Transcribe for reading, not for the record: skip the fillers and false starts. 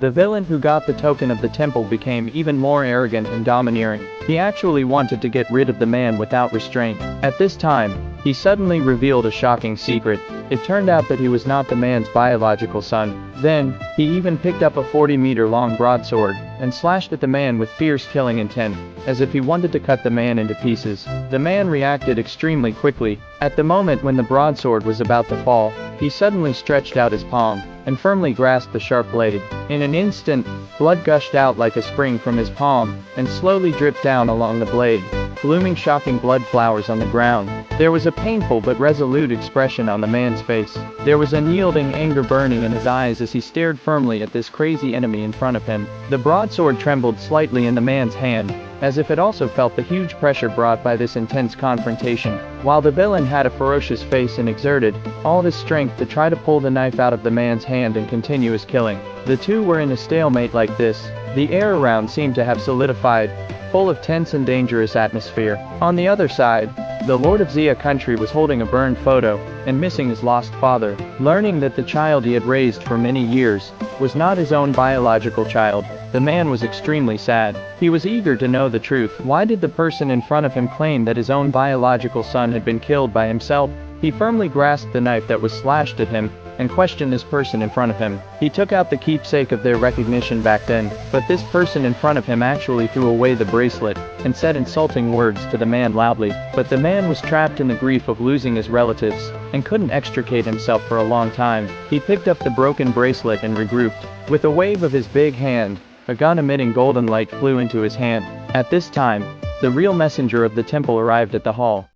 The villain who got the token of the temple became even more arrogant and domineering. He actually wanted to get rid of the man without restraint. At this time, he suddenly revealed a shocking secret. It turned out that he was not the man's biological son. Then, he even picked up a 40-meter-long broadsword and slashed at the man with fierce killing intent, as if he wanted to cut the man into pieces. The man reacted extremely quickly. At the moment when the broadsword was about to fall, he suddenly stretched out his palm and firmly grasped the sharp blade. In an instant, blood gushed out like a spring from his palm and slowly dripped down along the blade, blooming shocking blood flowers on the ground. There was a painful but resolute expression on the man's face. There was unyielding anger burning in his eyes as he stared firmly at this crazy enemy in front of him. The broadsword trembled slightly in the man's hand, as if it also felt the huge pressure brought by this intense confrontation, while the villain had a ferocious face and exerted all his strength to try to pull the knife out of the man's hand and continue his killing. The two were in a stalemate like this. The air around seemed to have solidified, full of tense and dangerous atmosphere. On the other side, the Lord of Zia country was holding a burned photo and missing his lost father. Learning that the child he had raised for many years was not his own biological child, the man was extremely sad. He was eager to know the truth. Why did the person in front of him claim that his own biological son had been killed by himself? He firmly grasped the knife that was slashed at him and questioned this person in front of him. He took out the keepsake of their recognition back then, but this person in front of him actually threw away the bracelet and said insulting words to the man loudly. But the man was trapped in the grief of losing his relatives and couldn't extricate himself for a long time. He picked up the broken bracelet and regrouped. With a wave of his big hand, a gun emitting golden light flew into his hand. At this time, the real messenger of the temple arrived at the hall.